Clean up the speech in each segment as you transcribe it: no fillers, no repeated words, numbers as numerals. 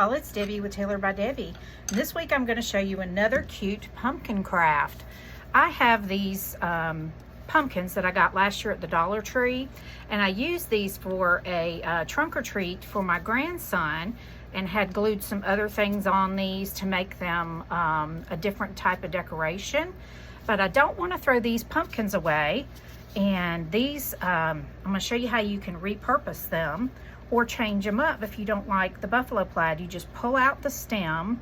y'all, it's Debbie with Taylor by Debbie. And this week I'm going to show you another cute pumpkin craft. I have these pumpkins that I got last year at the Dollar Tree, and I used these for a trunk or treat for my grandson and had glued some other things on these to make them a different type of decoration. But I don't want to throw these pumpkins away, and these I'm going to show you how you can repurpose them or change them up. If you don't like the buffalo plaid, you just pull out the stem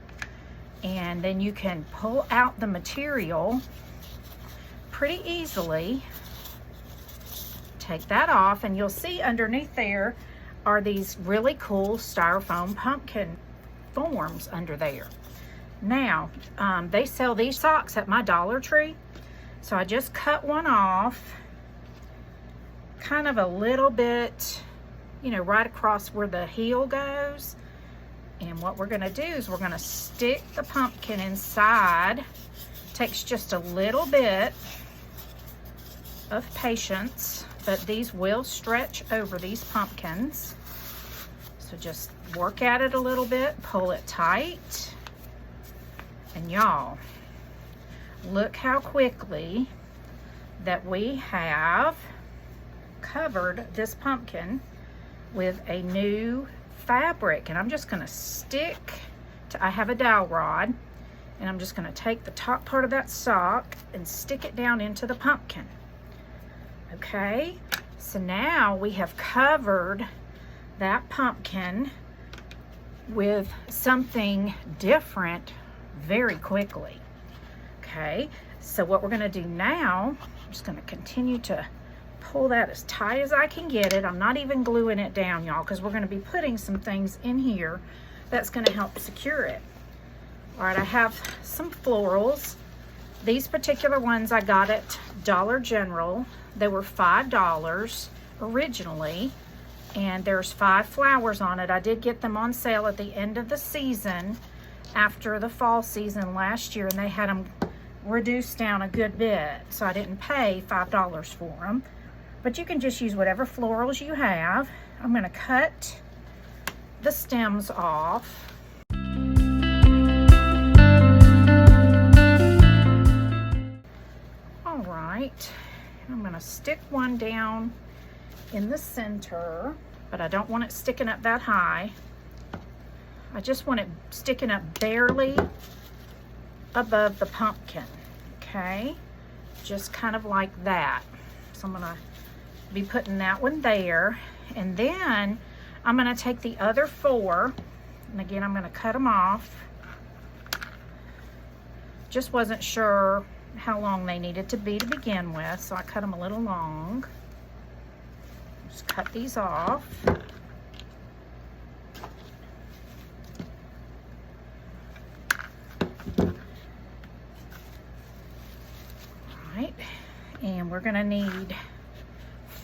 and then you can pull out the material pretty easily. Take that off and you'll see underneath there are these really cool styrofoam pumpkin forms under there. Now, they sell these socks at my Dollar Tree. So I just cut one off, kind of a little bit, you know, right across where the heel goes. And what we're gonna do is we're gonna stick the pumpkin inside. Takes just a little bit of patience, but these will stretch over these pumpkins. So just work at it a little bit, pull it tight. And y'all, look how quickly that we have covered this pumpkin with a new fabric. And I'm just gonna stick to, I have a dowel rod, and I'm just gonna take the top part of that sock and stick it down into the pumpkin. Okay, so now we have covered that pumpkin with something different very quickly. Okay, so what we're gonna do now, I'm just gonna continue to pull that as tight as I can get it. I'm not even gluing it down, y'all, because we're going to be putting some things in here that's going to help secure it. All right, I have some florals. These particular ones I got at Dollar General. They were $5 originally, and there's 5 flowers on it. I did get them on sale at the end of the season after the fall season last year, and they had them reduced down a good bit, so I didn't pay $5 for them. But you can just use whatever florals you have. I'm going to cut the stems off. All right, I'm going to stick one down in the center, but I don't want it sticking up that high. I just want it sticking up barely above the pumpkin, okay? Just kind of like that. So I'm going to be putting that one there, and then I'm going to take the other 4, and again I'm going to cut them off. Just wasn't sure how long they needed to be to begin with, so I cut them a little long. Just cut these off. All right, and we're going to need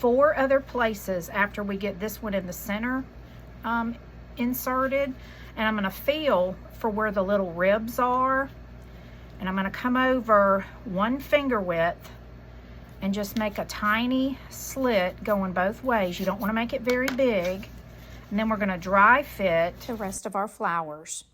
4 other places after we get this one in the center inserted, and I'm going to feel for where the little ribs are, and I'm going to come over 1 finger width and just make a tiny slit going both ways. You don't want to make it very big, and then we're going to dry fit the rest of our flowers.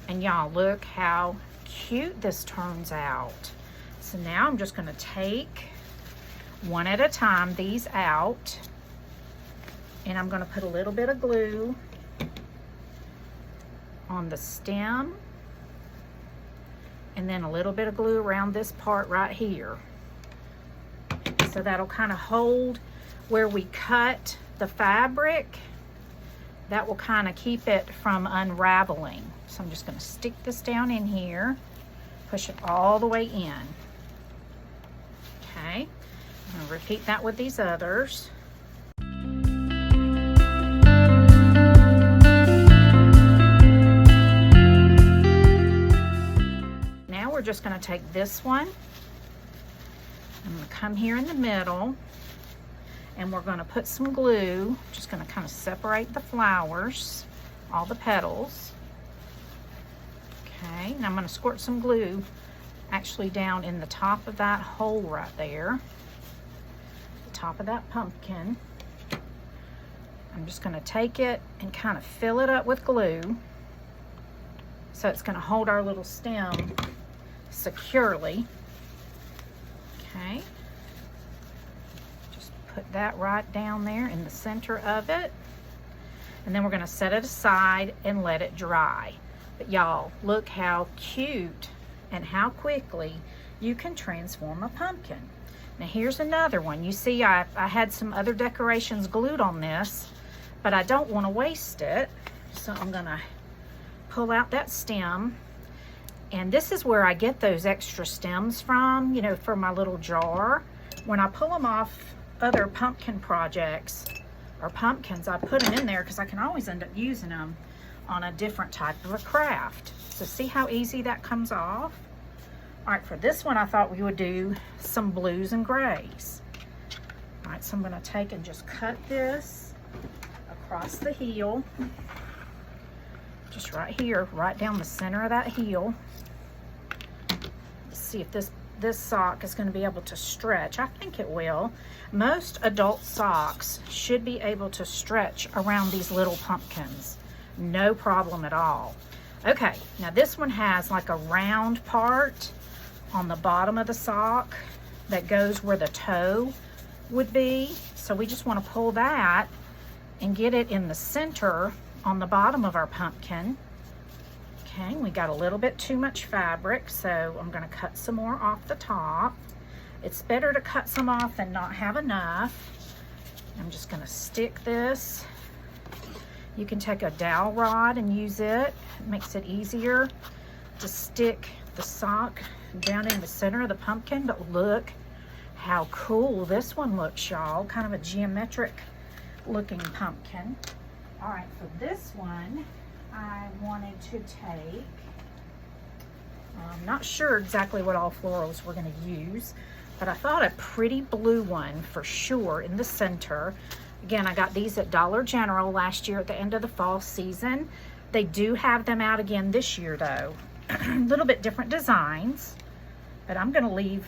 And y'all, look how cute this turns out. So now I'm just going to take one at a time these out, and I'm going to put a little bit of glue on the stem, and then a little bit of glue around this part right here. So that'll kind of hold where we cut the fabric. That will kind of keep it from unraveling. So I'm just going to stick this down in here, push it all the way in. Okay, I'm going to repeat that with these others. Now we're just going to take this one. I'm going to come here in the middle, and we're going to put some glue. Just going to kind of separate the flowers, all the petals. Okay, and I'm going to squirt some glue actually down in the top of that hole right there, the top of that pumpkin. I'm just going to take it and kind of fill it up with glue so it's going to hold our little stem securely. Okay, just put that right down there in the center of it, and then we're going to set it aside and let it dry. But y'all, look how cute and how quickly you can transform a pumpkin. Now here's another one. You see I had some other decorations glued on this, but I don't want to waste it, so I'm going to pull out that stem. And this is where I get those extra stems from, you know, for my little jar. When I pull them off other pumpkin projects or pumpkins, I put them in there because I can always end up using them on a different type of a craft. So see how easy that comes off? All right, for this one, I thought we would do some blues and grays. All right, so I'm gonna take and just cut this across the heel. Just right here, right down the center of that heel. Let's see if this sock is going to be able to stretch. I think it will. Most adult socks should be able to stretch around these little pumpkins. No problem at all. Okay, now this one has like a round part on the bottom of the sock that goes where the toe would be. So we just want to pull that and get it in the center on the bottom of our pumpkin. Okay, we got a little bit too much fabric, so I'm going to cut some more off the top. It's better to cut some off than not have enough. I'm just going to stick this. You can take a dowel rod and use it. It makes it easier to stick the sock down in the center of the pumpkin. But look how cool this one looks, y'all. Kind of a geometric looking pumpkin. All right, for this one, I wanted to take, I'm not sure exactly what all florals we're going to use, but I thought a pretty blue one for sure in the center. Again, I got these at Dollar General last year at the end of the fall season. They do have them out again this year though. A little bit different designs, but I'm going to leave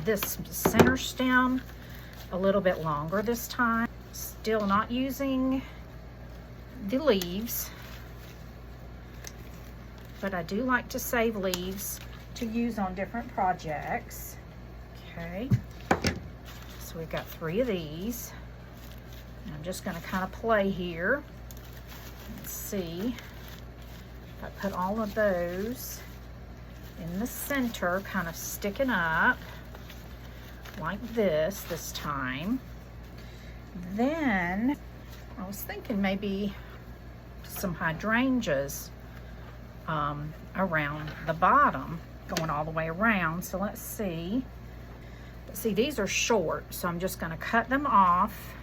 this center stem a little bit longer this time. Still not using the leaves, but I do like to save leaves to use on different projects. Okay, so we've got 3 of these. And I'm just going to kind of play here and see if I put all of those in the center, kind of sticking up like this time. Then I was thinking maybe some hydrangeas around the bottom, going all the way around. So let's see. But see, these are short, so I'm just going to cut them off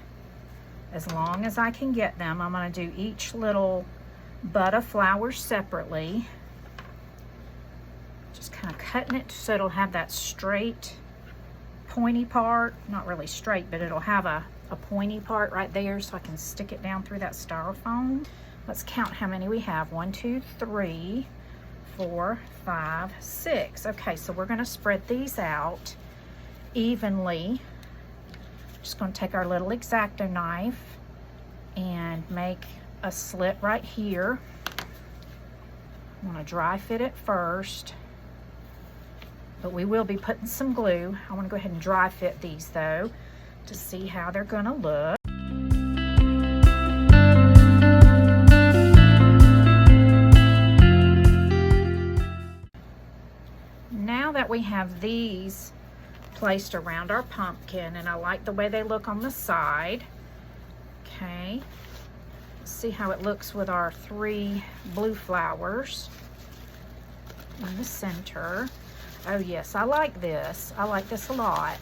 as long as I can get them. I'm going to do each little bud of flowers separately. Just kind of cutting it so it'll have that straight, pointy part. Not really straight, but it'll have a pointy part right there so I can stick it down through that styrofoam. Let's count how many we have. 1, 2, 3, 4, 5, 6. Okay, so we're going to spread these out evenly. Just going to take our little X-Acto knife and make a slit right here. I'm going to dry fit it first, but we will be putting some glue. I want to go ahead and dry fit these though to see how they're going to look. Now that we have these placed around our pumpkin, and I like the way they look on the side. Okay, let's see how it looks with our 3 blue flowers in the center. Oh yes, I like this. I like this a lot.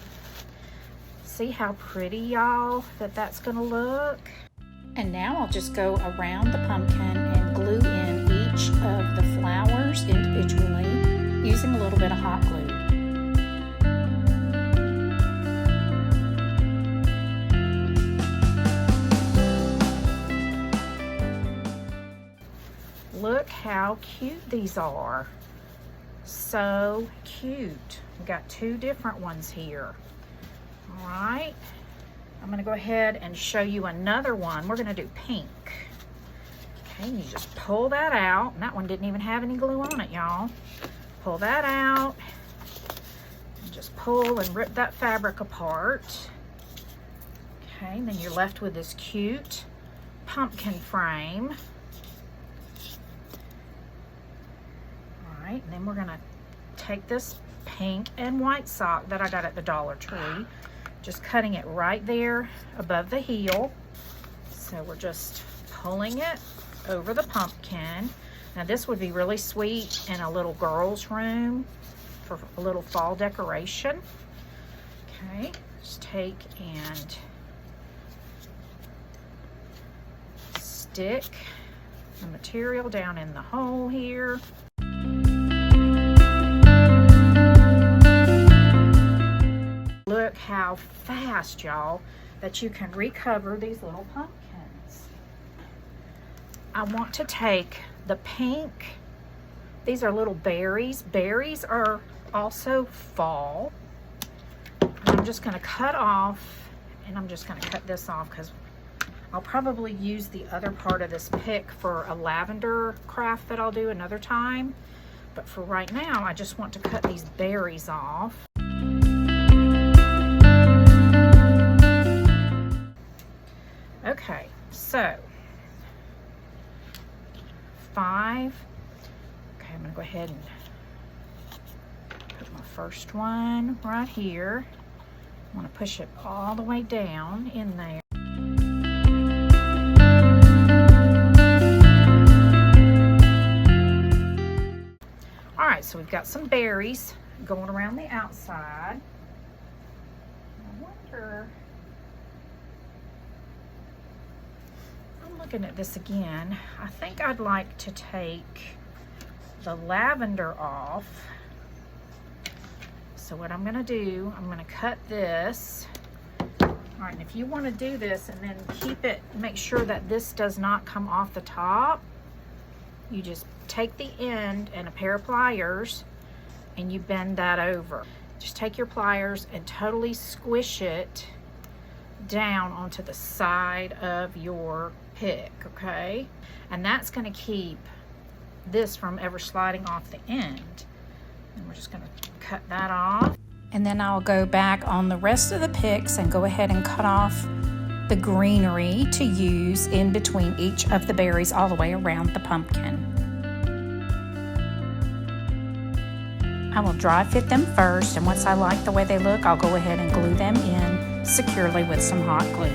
See how pretty, y'all, that's gonna look? And now I'll just go around the pumpkin and glue in each of the flowers individually using a little bit of hot glue. Look how cute these are. So cute. We got two different ones here. All right. I'm going to go ahead and show you another one. We're going to do pink. Okay, you just pull that out. And that one didn't even have any glue on it, y'all. Pull that out. And just pull and rip that fabric apart. Okay, and then you're left with this cute pumpkin frame. All right, and then we're going to take this pink and white sock that I got at the Dollar Tree. Just cutting it right there above the heel. So we're just pulling it over the pumpkin. Now this would be really sweet in a little girl's room for a little fall decoration. Okay, just take and stick the material down in the hole here. Look how fast, y'all, that you can recover these little pumpkins. I want to take the pink. These are little berries. Berries are also fall. And I'm just going to cut off, and I'm just going to cut this off because I'll probably use the other part of this pick for a lavender craft that I'll do another time. But for right now, I just want to cut these berries off. Okay, so 5. Okay, I'm going to go ahead and put my first one right here. I want to push it all the way down in there. All right, so we've got some berries going around the outside. I wonder... Looking at this again, I think I'd like to take the lavender off. So what I'm going to do, I'm going to cut this. All right, and if you want to do this and then keep it, make sure that this does not come off the top, you just take the end and a pair of pliers and you bend that over. Just take your pliers and totally squish it down onto the side of your pick, okay? And that's going to keep this from ever sliding off the end. And we're just going to cut that off. And then I'll go back on the rest of the picks and go ahead and cut off the greenery to use in between each of the berries all the way around the pumpkin. I will dry fit them first, and once I like the way they look, I'll go ahead and glue them in securely with some hot glue.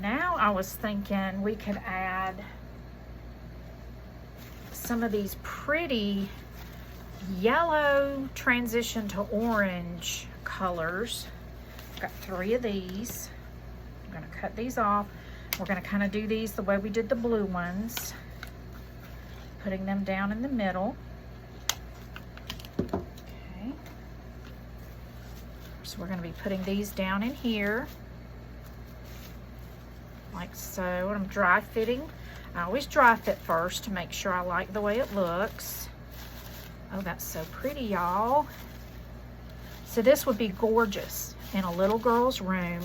Now I was thinking we could add some of these pretty yellow transition to orange colors. I've got 3 of these. I'm going to cut these off. We're going to kind of do these the way we did the blue ones, putting them down in the middle. Okay. So we're going to be putting these down in here like so. I'm dry fitting. I always dry fit first to make sure I like the way it looks. Oh, that's so pretty, y'all. So this would be gorgeous in a little girl's room.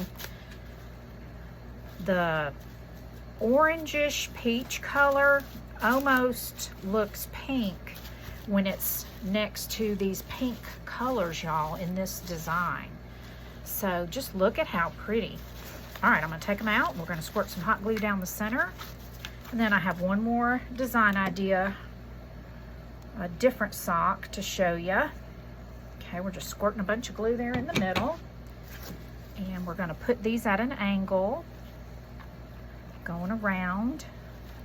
The orangish peach color almost looks pink when it's next to these pink colors, y'all, in this design. So just look at how pretty. All right, I'm gonna take them out. We're gonna squirt some hot glue down the center. And then I have one more design idea, a different sock to show you. Okay, we're just squirting a bunch of glue there in the middle. And we're gonna put these at an angle, going around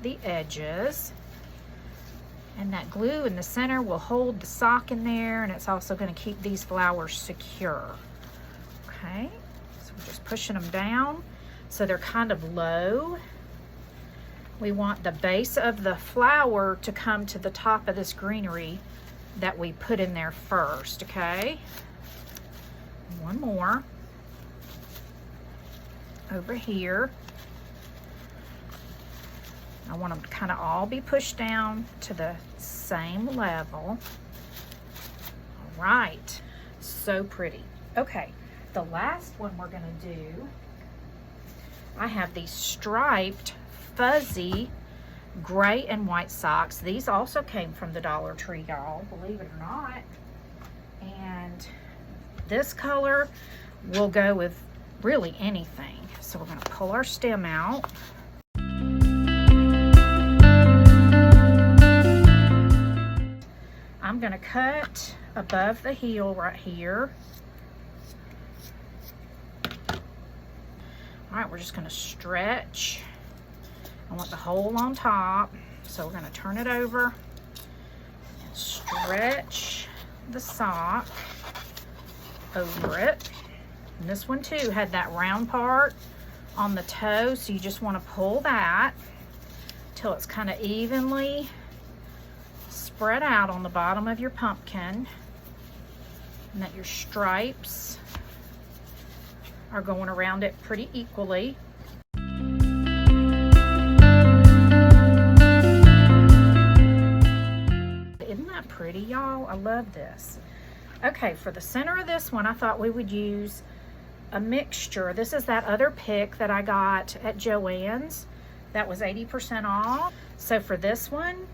the edges. And that glue in the center will hold the sock in there, and it's also gonna keep these flowers secure. Okay, so we're just pushing them down so they're kind of low. we want the base of the flower to come to the top of this greenery that we put in there first, okay? One more over here. I want them to kind of all be pushed down to the same level. All right, so pretty. Okay, the last one we're gonna do, I have these striped, fuzzy, gray and white socks. These also came from the Dollar Tree, y'all, believe it or not. And this color will go with really anything. So we're gonna pull our stem out. I'm gonna cut above the heel right here. All right, we're just gonna stretch. I want the hole on top, so we're gonna turn it over and stretch the sock over it. And this one too had that round part on the toe, so you just want to pull that till it's kind of evenly spread out on the bottom of your pumpkin, and that your stripes are going around it pretty equally. Isn't that pretty, y'all? I love this. Okay, for the center of this one, I thought we would use a mixture. This is that other pick that I got at Joann's. That was 80% off. So for this one,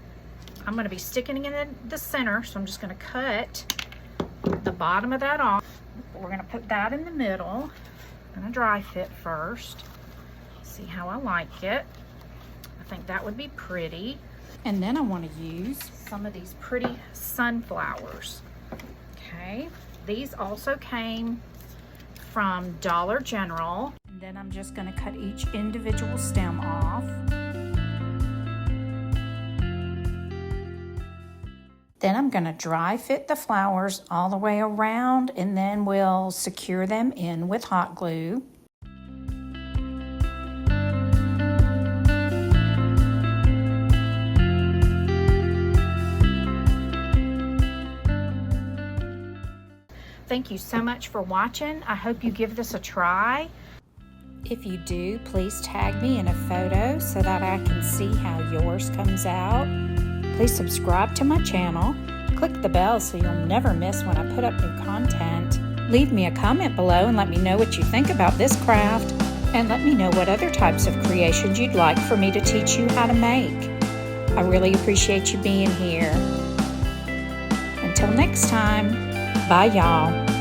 I'm going to be sticking it in the center. So I'm just going to cut the bottom of that off. We're going to put that in the middle. I'm going to dry fit first. See how I like it. I think that would be pretty. And then I want to use some of these pretty sunflowers. Okay, these also came from Dollar General. And then I'm just going to cut each individual stem off. Then I'm going to dry fit the flowers all the way around, and then we'll secure them in with hot glue. Thank you so much for watching. I hope you give this a try. If you do, please tag me in a photo so that I can see how yours comes out. Please subscribe to my channel. Click the bell so you'll never miss when I put up new content. Leave me a comment below and let me know what you think about this craft. And let me know what other types of creations you'd like for me to teach you how to make. I really appreciate you being here. Until next time. Bye, y'all.